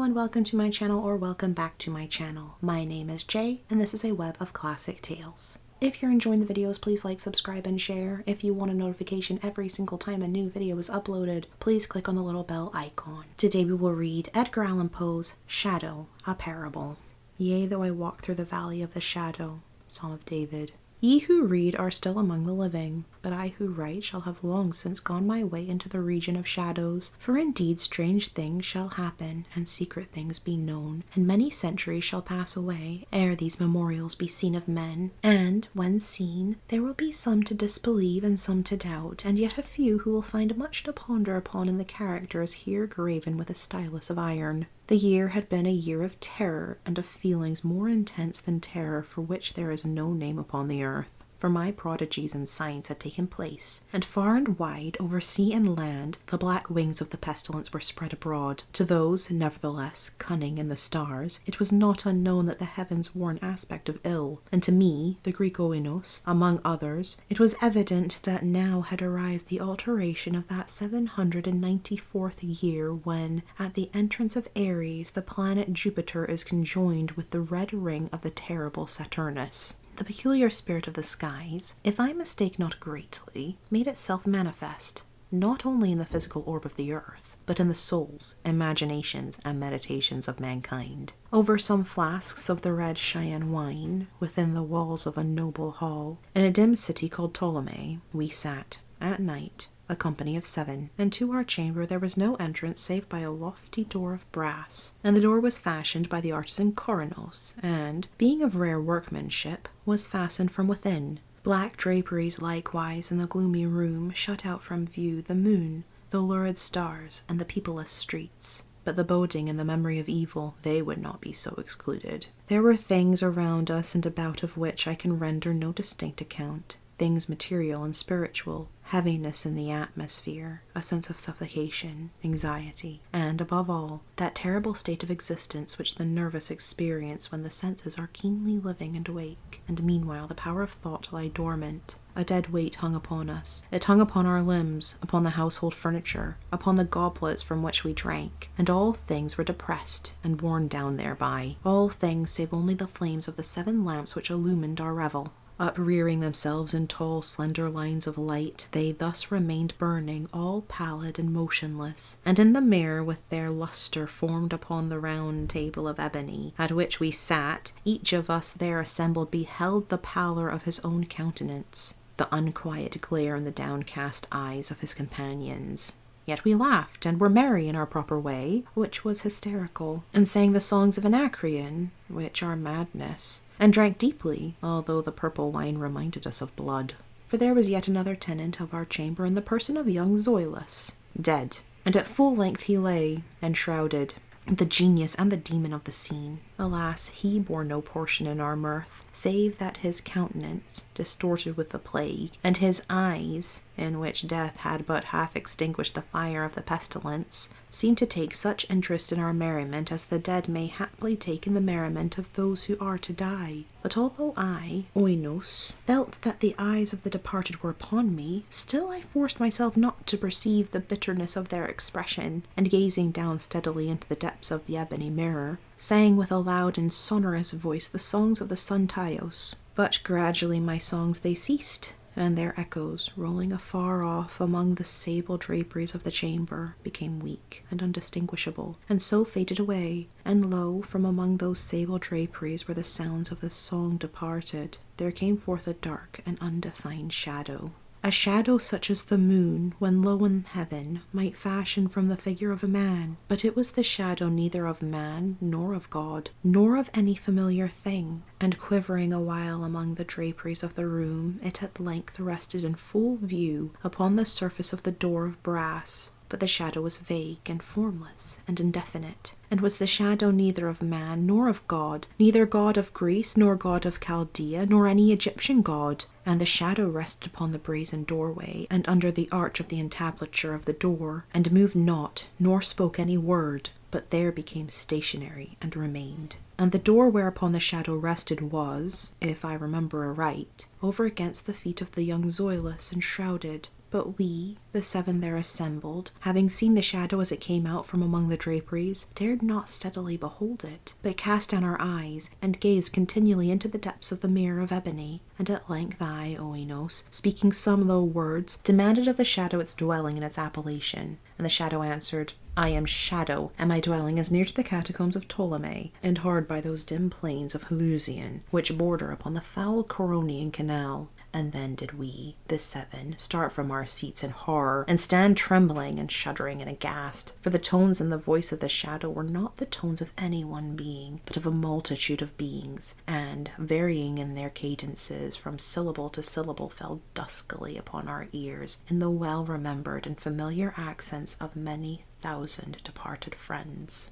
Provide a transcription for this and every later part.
and welcome to my channel, or welcome back to my channel. My name is Jay and this is a web of classic tales. If you're enjoying the videos, please like, subscribe, and share. If you want a notification every single time a new video is uploaded, please click on the little bell icon. Today we will read Edgar Allan Poe's Shadow, a Parable. Yea, though I walk through the valley of the shadow. Psalm of David. Ye who read are still among the living, but I who write shall have long since gone my way into the region of shadows. For indeed strange things shall happen, and secret things be known, and many centuries shall pass away, ere these memorials be seen of men. And, when seen, there will be some to disbelieve and some to doubt, and yet a few who will find much to ponder upon in the characters here graven with a stylus of iron. The year had been a year of terror, and of feelings more intense than terror, for which there is no name upon the earth. For my prodigies in science had taken place, and far and wide, over sea and land, the black wings of the pestilence were spread abroad. To those, nevertheless, cunning in the stars, it was not unknown that the heavens wore an aspect of ill, and to me, the Greek oinos, among others, it was evident that now had arrived the alteration of that 794th year when, at the entrance of Aries, the planet Jupiter is conjoined with the red ring of the terrible Saturnus. The peculiar spirit of the skies, if I mistake not greatly, made itself manifest, not only in the physical orb of the earth, but in the souls, imaginations, and meditations of mankind. Over some flasks of the red Chian wine, within the walls of a noble hall, in a dim city called Ptolemy, we sat, at night, a company of 7, and to our chamber there was no entrance save by a lofty door of brass, and the door was fashioned by the artisan Coronos, and, being of rare workmanship, was fastened from within. Black draperies likewise in the gloomy room shut out from view the moon, the lurid stars, and the peopleless streets. But the boding and the memory of evil, they would not be so excluded. There were things around us and about of which I can render no distinct account. Things material and spiritual, heaviness in the atmosphere, a sense of suffocation, anxiety, and, above all, that terrible state of existence which the nervous experience when the senses are keenly living and awake, and meanwhile the power of thought lie dormant. A dead weight hung upon us. It hung upon our limbs, upon the household furniture, upon the goblets from which we drank, and all things were depressed and borne down thereby. All things save only the flames of the 7 lamps which illumined our revel. Uprearing themselves in tall, slender lines of light, they thus remained burning, all pallid and motionless, and in the mirror with their lustre formed upon the round table of ebony, at which we sat, each of us there assembled beheld the pallor of his own countenance, the unquiet glare in the downcast eyes of his companions. Yet we laughed, and were merry in our proper way, which was hysterical, and sang the songs of Anacreon, which are madness, and drank deeply, although the purple wine reminded us of blood. For there was yet another tenant of our chamber in the person of young Zoilus, dead, and at full length he lay, enshrouded, the genius and the demon of the scene. Alas, he bore no portion in our mirth, save that his countenance, distorted with the plague, and his eyes, in which death had but half extinguished the fire of the pestilence, seemed to take such interest in our merriment as the dead may haply take in the merriment of those who are to die. But although I, oinos, felt that the eyes of the departed were upon me, still I forced myself not to perceive the bitterness of their expression, and gazing down steadily into the depths of the ebony mirror, sang with a loud and sonorous voice the songs of the sun Taios. But gradually my songs they ceased, and their echoes, rolling afar off among the sable draperies of the chamber, became weak and undistinguishable, and so faded away. And lo, from among those sable draperies where the sounds of the song departed, there came forth a dark and undefined shadow. A shadow such as the moon, when low in heaven, might fashion from the figure of a man. But it was the shadow neither of man, nor of God, nor of any familiar thing. And quivering a while among the draperies of the room, it at length rested in full view upon the surface of the door of brass. But the shadow was vague and formless and indefinite, and was the shadow neither of man nor of God, neither God of Greece nor God of Chaldea nor any Egyptian god. And the shadow rested upon the brazen doorway and under the arch of the entablature of the door, and moved not, nor spoke any word, but there became stationary and remained. And the door whereupon the shadow rested was, if I remember aright, over against the feet of the young Zoilus, enshrouded, But we, the 7 there assembled, having seen the shadow as it came out from among the draperies, dared not steadily behold it, but cast down our eyes, and gazed continually into the depths of the mirror of ebony. And at length I, Oinos, speaking some low words, demanded of the shadow its dwelling and its appellation. And the shadow answered, I am Shadow, and my dwelling is near to the catacombs of Ptolemy, and hard by those dim plains of Helusion, which border upon the foul Coronian canal. And then did we, the 7, start from our seats in horror, and stand trembling and shuddering and aghast, for the tones in the voice of the shadow were not the tones of any one being, but of a multitude of beings, and, varying in their cadences from syllable to syllable, fell duskily upon our ears in the well-remembered and familiar accents of many thousand departed friends.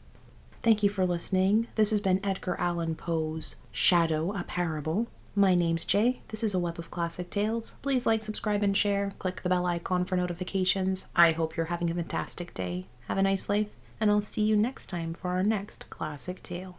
Thank you for listening. This has been Edgar Allan Poe's Shadow, a Parable. My name's Jay. This is a Web of Classic Tales. Please like, subscribe, and share. Click the bell icon for notifications. I hope you're having a fantastic day. Have a nice life, and I'll see you next time for our next classic tale.